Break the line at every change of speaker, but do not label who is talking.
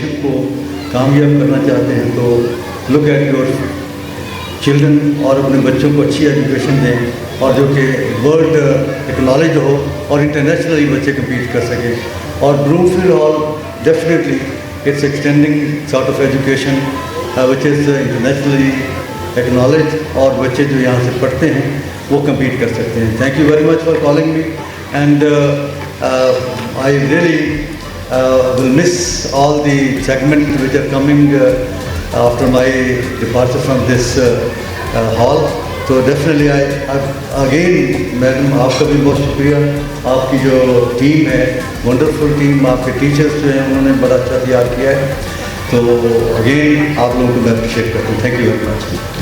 Education को कामयाब करना चाहते हैं तो लुक एट योर चिल्ड्रन और अपने बच्चों को अच्छी एजुकेशन दें और जो कि वर्ल्ड एक्नॉलेज हो और इंटरनेशनली बच्चे कम्पीट कर सकें। और Bloomfield Hall definitely it's extending sort of education which is internationally acknowledge और बच्चे जो यहाँ से पढ़ते हैं वो कम्पीट कर सकते हैं। Thank you very much for calling me and I really will miss all the segments which are coming after my departure from this hall. So definitely I again madam आपका भी बहुत शुक्रिया। आपकी जो टीम है वंडरफुल टीम, आपके teachers जो हैं उन्होंने बड़ा अच्छा तैयार किया है। तो अगेन आप लोगों को मैं अप्रिशिएट करता हूँ। Thank you very much.